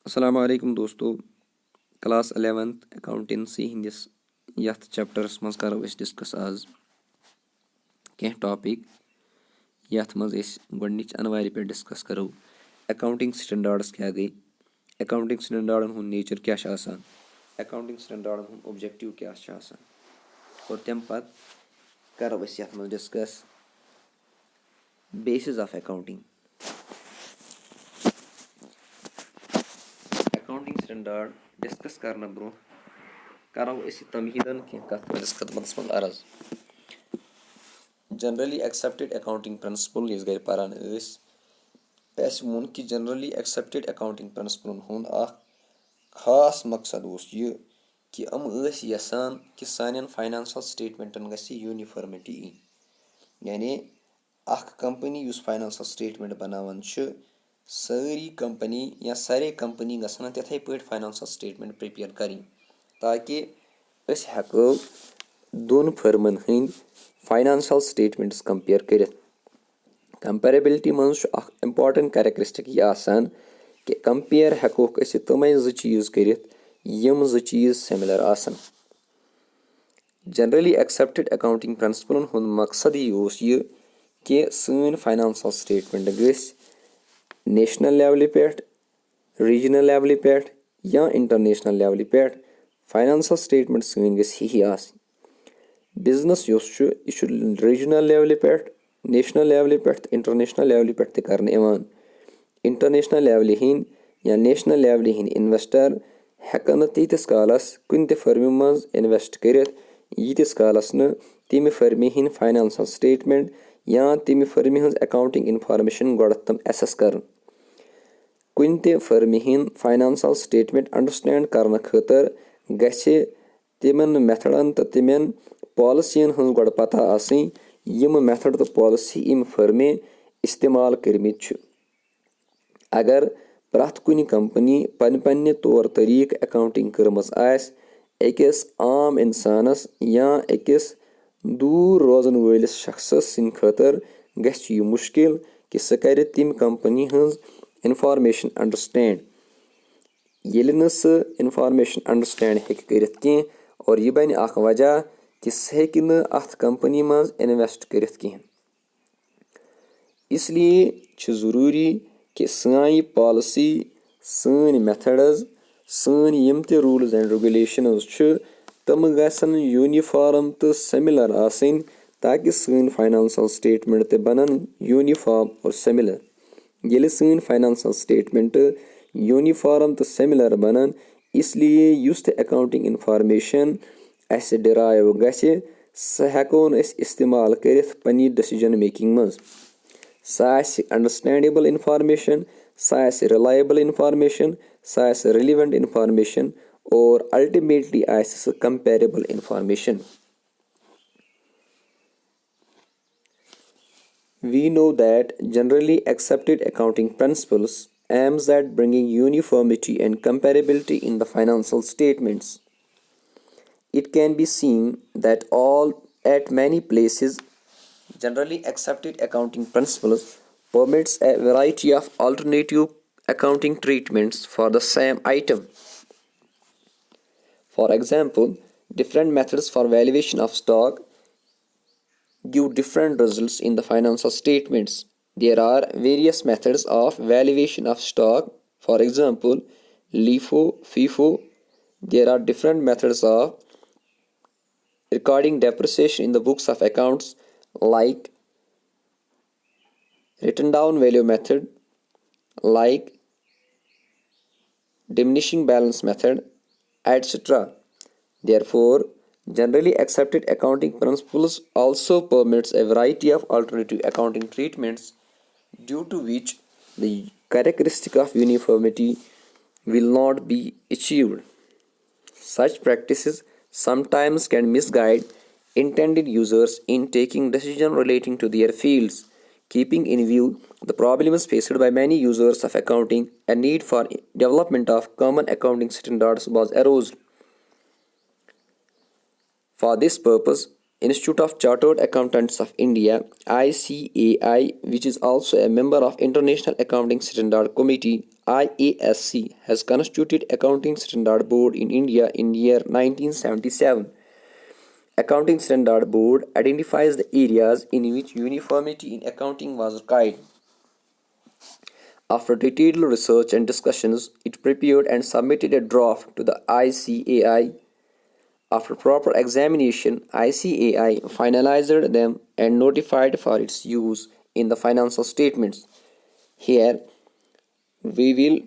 अस्सलाम वालेकुम दोस्तों। क्लास 11th अकाउंटेंसी हंदिस यथ चैप्टरस मज करो अस डिस्कस आज कह टॉपिक यथ मज गोडनिच अनवार पे डिस्कस करो अकाउंटिंग स्टैंडर्ड्स क्या गई, अकाउंटिंग स्टैंडर्डन हुंद नेचर क्या आसान, अकाउंटिंग स्टैंडर्डन हुंद ऑब्जेक्टिव क्या आसान और तम पत करो अस यथ मज discuss basis of accounting. Accounting standard discuss करने ब्रो करो तमहीदन कह खदमत मज अर्ज। जनरली एक्सेप्टेड अकाउंटिंग प्रिंसिपल इस गर पारान वोन कि जनरली एक्सेप्टेड अकाउंटिंग प्रिंसिपलन हुंद खास मकसद यह कि यसान कि सान फाइनेंशियल स्टेटमेंटन गि यूनिफॉर्मिटी इन, यानी कंपनी उस फाइनेंशियल स्टेटमेंट बनावान सारी कंपनी या सारे कंपनी गसन तिथे पे फाइनेंशियल स्टेटमेंट प्रिपेयर करें ताकि अस हेको दोन फर्मन हंद फाइनेंशियल स्टेटमेंट्स कंपेयर कर। कंपेरेबिलिटी मज इम्पॉर्टेंट कैरेक्टरिस्टिक यह आसान कि कंपेयर हेकोक अस तमें जो चीज कर यम जो चीज सिमिलर आसन। जनरली एक्सेप्टेड अकाउंटिंग प्रिंसिपलन हुंद मकसद यह कि सन फाइनेंशियल स्टेटमेंट गस नेशनल लेवल पे, रीजनल लेवल पे या इंटरनेशनल लेवल पे फाइनेंशियल स्टेटमेंट सन गई आसनी। बिजनेस यह रीजनल लेवल पे, नेशनल लेवल पे, इंटरनेशनल लेवल पे तक इंटरनेशनल लेवल हिंद या नेशनल लेवल हिंद इन्वेस्टर हेकन तीतिस कालस कुन फर्म मज इन्वेस्ट कर यीतिस कालस न तमि फर्म हिंद फाइनेंशियल स्टेटमेंट या तमि फर्म हिंज अकाउंटिंग इन्फॉर्मेशन गोड़ तम एसेस कर। कुन firm Hind financial statement understand करने खतर गछि तिमन मेथडन तो तिमन पॉलिसियन हंज गोड़ पता आसनी यम मेथड तो पॉलिसी यम फर्म इस्तेमाल करमित। अगर प्रथ कुन कंपनी पन्ने तौर तरीक अकाउंटिंग करमस आस अकिस आम इंसानस या अकिस दूर रोजन वलिस शख्सस सिंद खतर गछि यह मुश्किल कि सह कर तम कंपनी हंज इन्फॉर्मेशन अंडरस्टैंड येलि न सह इन्फॉर्मेशन अंडरस्टैंड हेक करित कह और यह बन अख वजह कि सह हेकि न अथ कंपनी मज इन्वेस्ट करित कह। इसलिए जरूरी कि सान पॉलिसी, सान मेथड्स, सान यम ते रूल्स एंड रेगुलेशंस तम गसन यूनिफॉर्म तो सिमिलर आसन ताकि सान फाइनेंशियल स्टेटमेंट ते बनन यूनिफॉर्म और सिमिलर। येलि सान फाइनेंशियल स्टेटमेंट यूनिफॉर्म तो सिमिलर बनन इसलिए युस ते अकाउंटिंग इन्फॉर्मेशन अस डिराइव गछि सह हेकोन अस इस्तेमाल करित पन्नी डिसीजन मेकिंग मज। सह आसि अंडरस्टैंडेबल इन्फॉर्मेशन, सह आसि रिलायबल इन्फॉर्मेशन, सह आसि रिलेवेंट इन्फॉर्मेशन और अल्टीमेटली आसि सह comparable information. We know that generally accepted accounting principles aims at bringing uniformity and comparability in the financial statements. It can be seen that at many places generally accepted accounting principles permits a variety of alternative accounting treatments for the same item. For example, different methods for valuation of stock give different results in the financial statements. There are various methods of valuation of stock, for example, LIFO, FIFO. There are different methods of recording depreciation in the books of accounts like written down value method, like diminishing balance method, etc. Therefore, generally accepted accounting principles also permits a variety of alternative accounting treatments due to which the characteristic of uniformity will not be achieved. Such practices sometimes can misguide intended users in taking decisions relating to their fields. Keeping in view the problems faced by many users of accounting, a need for development of common accounting standards was arose. For this purpose, Institute of Chartered Accountants of India (ICAI), which is also a member of International Accounting Standard Committee (IASC), has constituted Accounting Standard Board in India in year 1977. Accounting Standard Board identifies the areas in which uniformity in accounting was required. After detailed research and discussions, it prepared and submitted a draft to the ICAI. After proper examination, ICAI finalized them and notified for its use in the financial statements. Here, we will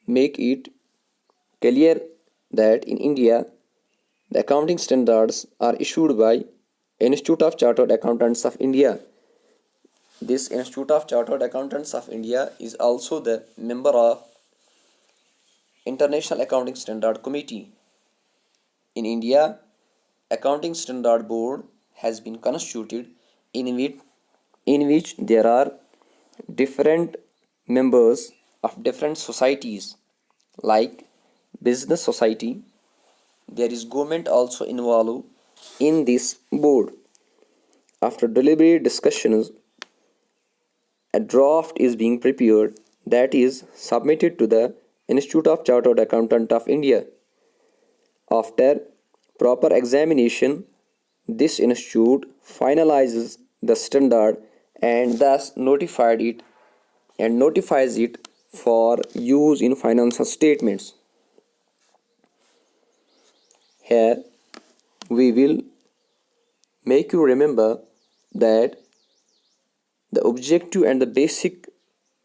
make it clear that in India, the accounting standards are issued by Institute of Chartered Accountants of India. This Institute of Chartered Accountants of India is also the member of International Accounting Standard Committee. In India, Accounting Standard Board has been constituted in which there are different members of different societies like business society. There is government also involved in this board. After deliberate discussions, a draft is being prepared that is submitted to the Institute of Chartered Accountant of India. After proper examination, this institute finalizes the standard and thus notifies it for use in financial statements. Here we will make you remember that the objective and the basic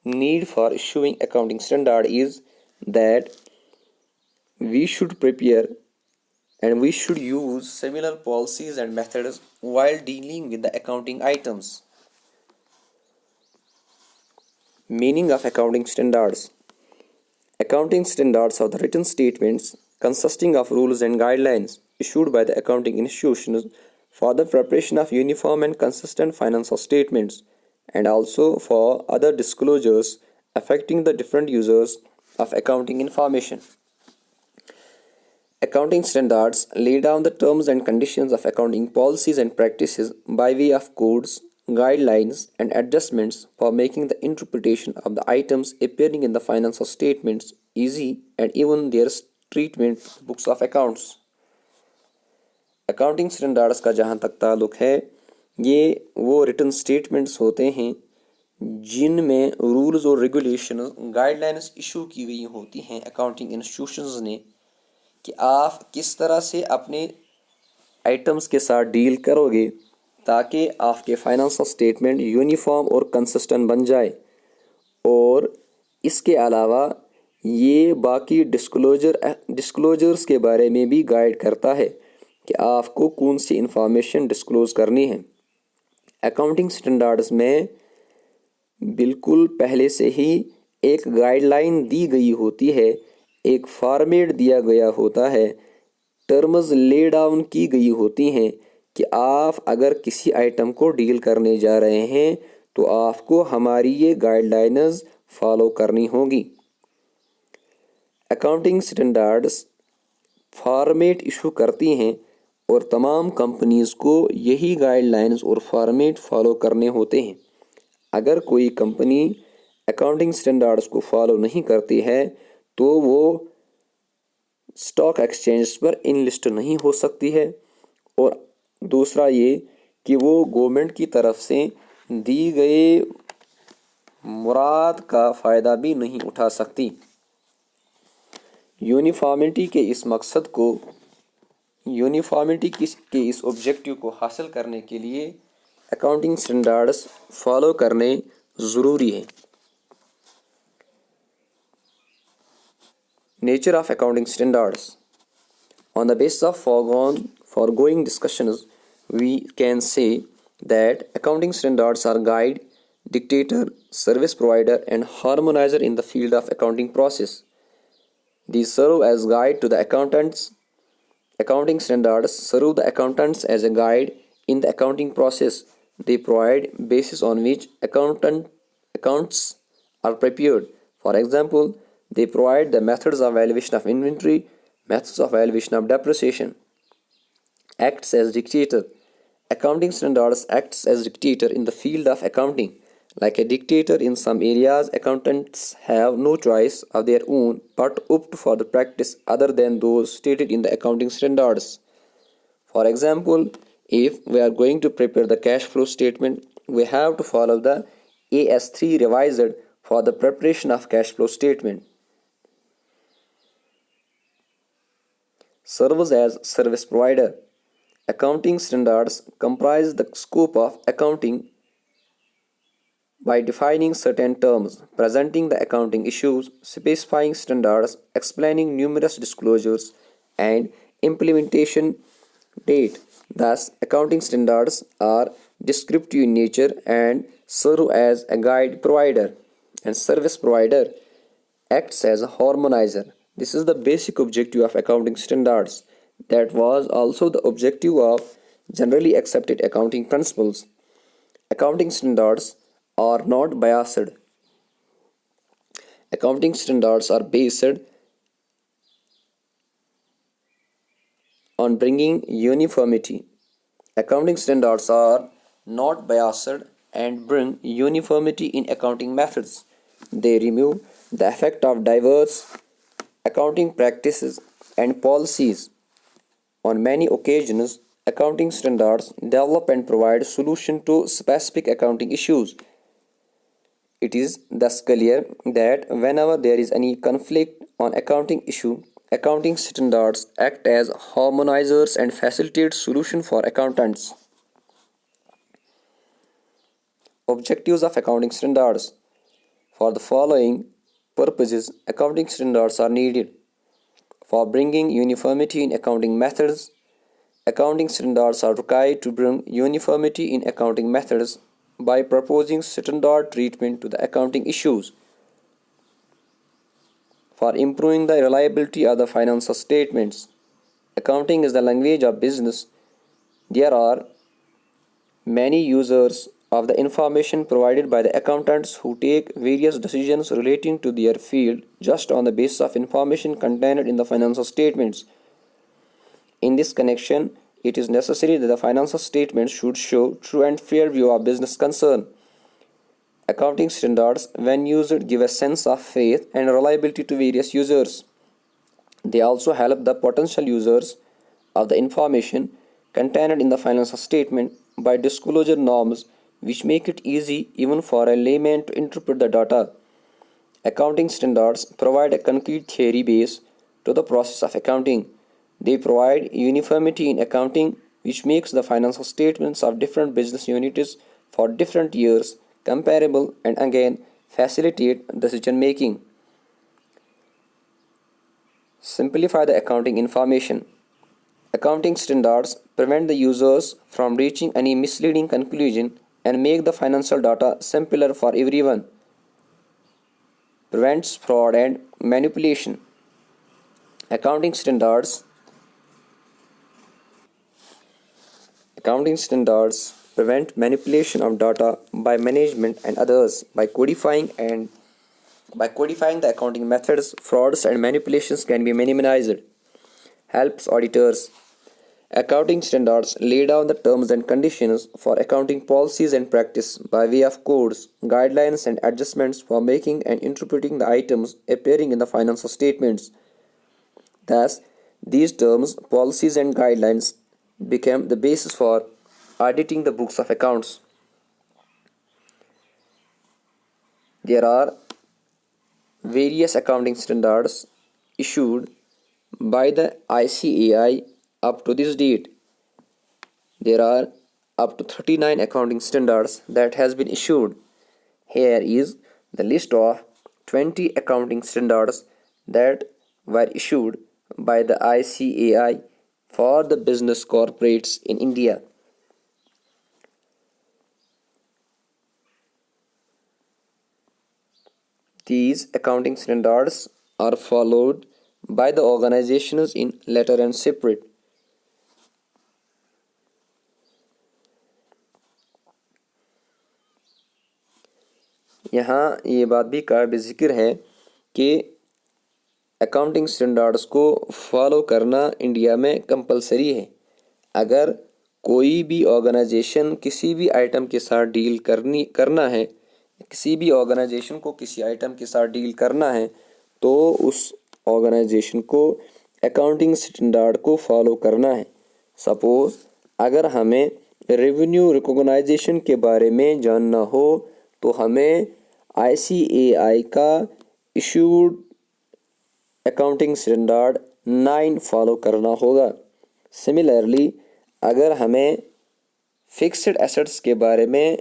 need for issuing accounting standard is that we should prepare and we should use similar policies and methods while dealing with the accounting items. Meaning of accounting standards. Accounting standards are the written statements consisting of rules and guidelines issued by the accounting institutions for the preparation of uniform and consistent financial statements and also for other disclosures affecting the different users of accounting information. Accounting standards lay down the terms and conditions of accounting policies and practices by way of codes, guidelines, and adjustments for making the interpretation of the items appearing in the financial statements easy and even their treatment books of accounts. Accounting standards का जहाँ तक ताल्लुक़ है, ये वो written statements होते हैं जिनमें रूल्स और रेगुलेशन गाइडलाइंस इशू की गई होती हैं अकाउंटिंग इंस्टीट्यूशंस ने कि आप किस तरह से अपने आइटम्स के साथ डील करोगे ताकि आपके फाइनेंशियल स्टेटमेंट यूनिफॉर्म और कंसिस्टेंट बन जाए। और इसके अलावा ये बाकी डिस्क्लोजर्स के बारे में भी गाइड करता है कि आपको कौन सी इंफॉर्मेशन डिस्क्लोज करनी है। अकाउंटिंग स्टैंडर्ड्स में बिल्कुल पहले से ही एक गाइडलाइन दी गई होती है, एक फॉर्मेट दिया गया होता है, टर्म्स ले डाउन की गई होती हैं कि आप अगर किसी आइटम को डील करने जा रहे हैं तो आपको हमारी ये गाइडलाइंस फॉलो करनी होगी। अकाउंटिंग स्टैंडर्ड्स फॉर्मेट इशू करती हैं और तमाम कंपनीज़ को यही गाइडलाइंस और फॉर्मेट फॉलो करने होते हैं। अगर कोई कंपनी अकाउंटिंग स्टैंडर्ड्स को फॉलो नहीं करती है तो वो स्टॉक एक्सचेंज पर इनलिस्ट नहीं हो सकती है, और दूसरा ये कि वो गवर्नमेंट की तरफ से दी गए मुराद का फ़ायदा भी नहीं उठा सकती। यूनिफॉर्मिटी के इस ऑब्जेक्टिव को हासिल करने के लिए अकाउंटिंग स्टैंडर्ड्स फॉलो करने ज़रूरी है। Nature of accounting standards. On the basis of foregoing discussions, we can say that accounting standards are guide, dictator, service provider, and harmonizer in the field of accounting process. These serve as guide to the accountants. Accounting standards serve the accountants as a guide in the accounting process. They provide basis on which accounts are prepared. For example, they provide the methods of valuation of inventory, methods of valuation of depreciation. acts as dictator. Accounting standards acts as dictator in the field of accounting. Like a dictator in some areas, accountants have no choice of their own but opt for the practice other than those stated in the accounting standards. For example, if we are going to prepare the cash flow statement, we have to follow the AS3 revised for the preparation of cash flow statement. Serves as service provider. Accounting standards comprise the scope of accounting by defining certain terms, presenting the accounting issues, specifying standards, explaining numerous disclosures, and implementation date. Thus, accounting standards are descriptive in nature and serve as a guide provider, and service provider acts as a harmonizer. This is the basic objective of accounting standards. That was also the objective of generally accepted accounting principles. Accounting standards are not biased. Accounting standards are based on bringing uniformity. Accounting standards are not biased and bring uniformity in accounting methods. They remove the effect of diverse accounting practices and policies. On many occasions, accounting standards develop and provide solutions to specific accounting issues. It is thus clear that whenever there is any conflict on accounting issue, accounting standards act as harmonizers and facilitate solution for accountants. Objectives of accounting standards. For the following purposes, accounting standards are needed. For bringing uniformity in accounting methods, accounting standards are required to bring uniformity in accounting methods by proposing standard treatment to the accounting issues. For improving the reliability of the financial statements, accounting is the language of business. There are many users of the information provided by the accountants who take various decisions relating to their field just on the basis of information contained in the financial statements. In this connection, it is necessary that the financial statements should show true and fair view of business concern. Accounting standards, when used, give a sense of faith and reliability to various users. They also help the potential users of the information contained in the financial statement by disclosure norms which make it easy even for a layman to interpret the data. Accounting standards provide a concrete theory base to the process of accounting. They provide uniformity in accounting, which makes the financial statements of different business units for different years comparable and again facilitate decision making. Simplify the accounting information. Accounting standards prevent the users from reaching any misleading conclusion and make the financial data simpler for everyone. Prevents fraud and manipulation. Accounting standards prevent manipulation of data by management and others by codifying the accounting methods. Frauds and manipulations can be minimized. Helps auditors. Accounting standards lay down the terms and conditions for accounting policies and practice by way of codes, guidelines, and adjustments for making and interpreting the items appearing in the financial statements. Thus, these terms, policies, and guidelines became the basis for auditing the books of accounts. There are various accounting standards issued by the ICAI up to this date. There are up to 39 accounting standards that has been issued. Here is the list of 20 accounting standards that were issued by the ICAI for the business corporates in India. These accounting standards are followed by the organizations in letter and spirit. यहाँ ये बात भी काबिल ज़िक्र है कि accounting standards को follow करना इंडिया में कंपलसरी है। अगर कोई भी ऑर्गेनाइजेशन किसी भी आइटम के साथ डील करना है, किसी भी ऑर्गेनाइजेशन को किसी आइटम के साथ डील करना है, तो उस ऑर्गेनाइजेशन को अकाउंटिंग स्टैंडर्ड को फॉलो करना है। सपोज अगर हमें रेवेन्यू रिकॉग्नाइजेशन के बारे में जानना हो तो हमें ICAI का इशूड अकाउंटिंग स्टैंडर्ड 9 फॉलो करना होगा। सिमिलरली अगर हमें फिक्स्ड एसेट्स के बारे में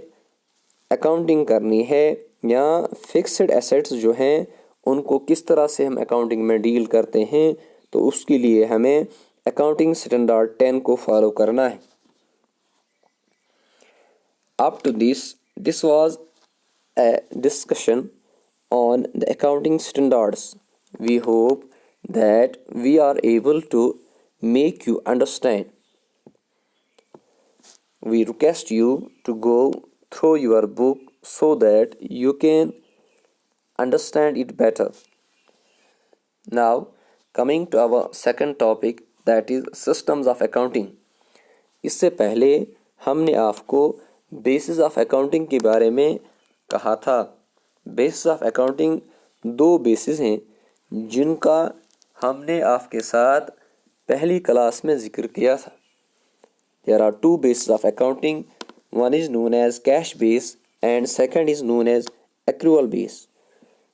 अकाउंटिंग करनी है या फिक्स्ड एसेट्स जो हैं उनको किस तरह से हम अकाउंटिंग में डील करते हैं, तो उसके लिए हमें अकाउंटिंग स्टैंडर्ड 10 को फॉलो करना है। Up to this was a discussion on the accounting standards. We hope that we are able to make you understand. We request you to go through your book so that you can understand it better. Now, coming to our second topic, that is systems of accounting. इससे पहले हमने आपको basis of accounting के बारे में कहा था। Basis of accounting 2 basis हैं जिनका हमने आपके साथ पहली क्लास में जिक्र किया था। There are 2 bases of accounting. One is known as cash base and second is known as accrual base.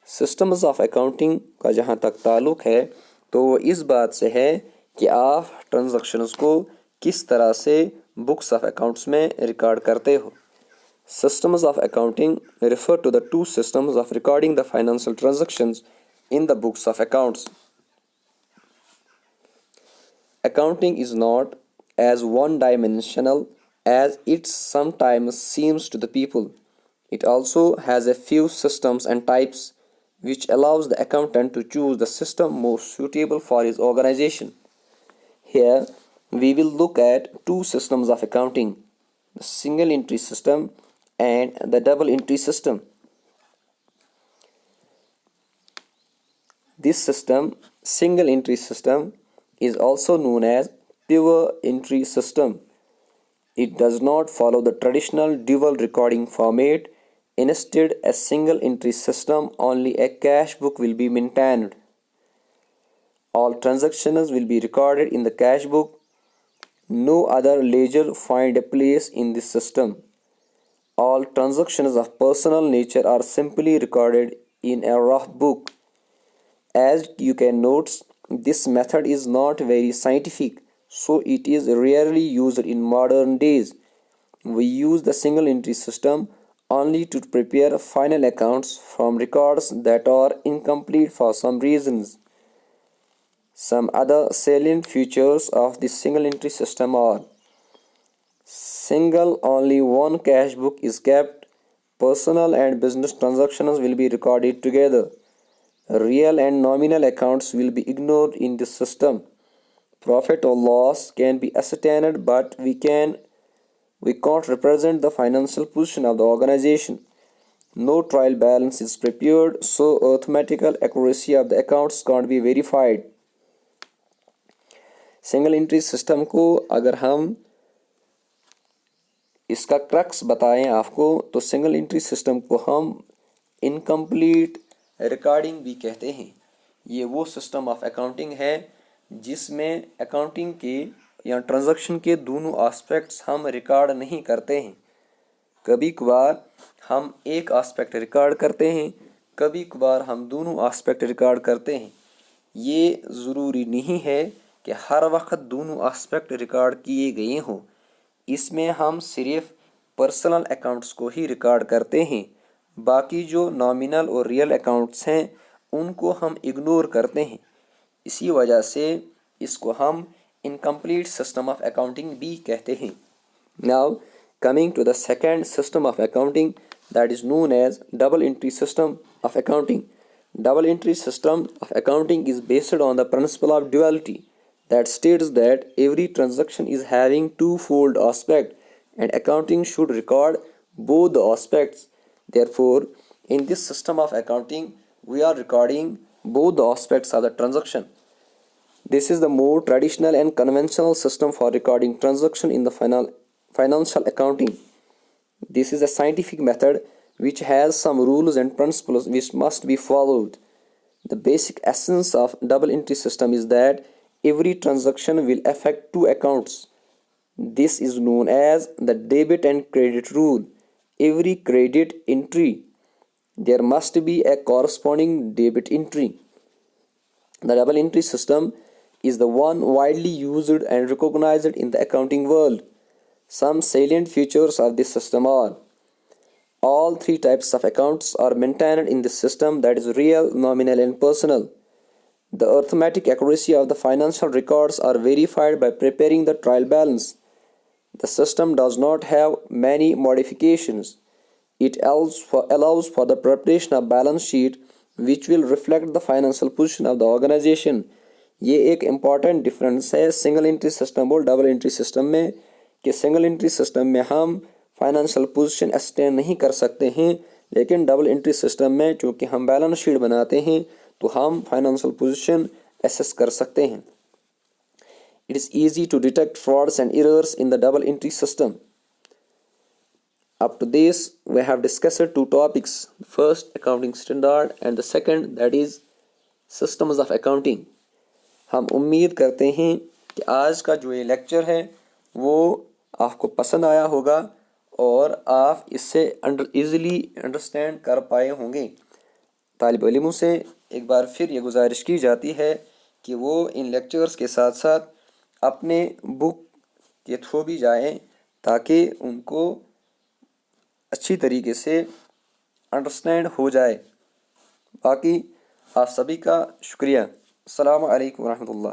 Systems of accounting का जहाँ तक ताल्लुक़ है तो वो इस बात से है कि आप ट्रांजैक्शंस को किस तरह से बुक्स ऑफ अकाउंट्स में रिकॉर्ड करते हो। Systems of accounting refer to the 2 systems of recording the financial transactions in the books of accounts. Accounting is not as one-dimensional as it sometimes seems to the people. It also has a few systems and types which allows the accountant to choose the system most suitable for his organization. Here we will look at 2 systems of accounting, the single entry system and the double entry system. This system, single entry system, is also known as pure entry system. It does not follow the traditional dual recording format. Instead, a single entry system, only a cash book will be maintained. All transactions will be recorded in the cash book. No other ledger find a place in this system. All transactions of personal nature are simply recorded in a rough book. As you can note, this method is not very scientific, so it is rarely used in modern days. We use the single entry system only to prepare final accounts from records that are incomplete for some reasons. Some other salient features of the single entry system are: single, only one cash book is kept. Personal and business transactions will be recorded together. Real and nominal accounts will be ignored in this system. Profit or loss can be ascertained, but we can't represent the financial position of the organization. No trial balance is prepared, so arithmetical accuracy of the accounts can't be verified. Single entry system को अगर हम इसका crux बताएं आपको, तो single entry system को हम incomplete recording भी कहते हैं। ये वो सिस्टम ऑफ अकाउंटिंग है जिसमें अकाउंटिंग के या ट्रांजैक्शन के दोनों एस्पेक्ट्स हम रिकॉर्ड नहीं करते हैं। कभी कभार हम एक एस्पेक्ट रिकॉर्ड करते हैं, कभी कभार हम दोनों एस्पेक्ट रिकॉर्ड करते हैं। ये ज़रूरी नहीं है कि हर वक्त दोनों एस्पेक्ट रिकॉर्ड किए गए हों। इसमें हम सिर्फ पर्सनल अकाउंट्स को ही रिकॉर्ड करते हैं, बाकी जो नॉमिनल और रियल अकाउंट्स हैं उनको हम इग्नोर करते हैं। इसी वजह से इसको हम इनकम्प्लीट सिस्टम ऑफ अकाउंटिंग भी कहते हैं। Now coming to the second system of accounting, that is known as double entry system of accounting. Double entry system of accounting is based on the principle of duality that states that every transaction is having twofold aspect and accounting should record both the aspects. Therefore, in this system of accounting, we are recording both the aspects of the transaction. This is the more traditional and conventional system for recording transaction in the financial accounting. This is a scientific method which has some rules and principles which must be followed. The basic essence of double entry system is that every transaction will affect two accounts. This is known as the debit and credit rule. Every credit entry, there must be a corresponding debit entry. The double entry system is the one widely used and recognized in the accounting world. Some salient features of this system are: all three types of accounts are maintained in this system, that is real, nominal and personal. The arithmetic accuracy of the financial records are verified by preparing the trial balance. The system does not have many modifications. It allows for the preparation of balance sheet which will reflect the financial position of the organization. ये एक important difference है single entry system और double entry system में, कि single entry system में हम financial position एस्टेन नहीं कर सकते हैं, लेकिन डबल एंट्री सिस्टम में चूँकि हम बैलेंस शीट बनाते हैं तो हम फाइनेंशियल पोजीशन एसेस कर सकते हैं. It is easy to detect frauds and errors in the double entry system. Up to this, we have discussed two topics. First, accounting standard, and the second, that is systems of accounting. हम उम्मीद करते हैं कि आज का जो ये lecture है वो आपको पसंद आया होगा और आप इससे ईज़िली अंडरस्टैंड कर पाए होंगे. तालिब इल्मों से एक बार फिर ये गुजारिश की जाती है कि वो इन लेक्चर्स के साथ साथ अपने बुक के थ्रू भी जाएं ताकि उनको अच्छी तरीके से अंडरस्टैंड हो जाए. बाकी आप सभी का शुक्रिया. अस्सलामु अलैकुम व रहमतुल्लाह.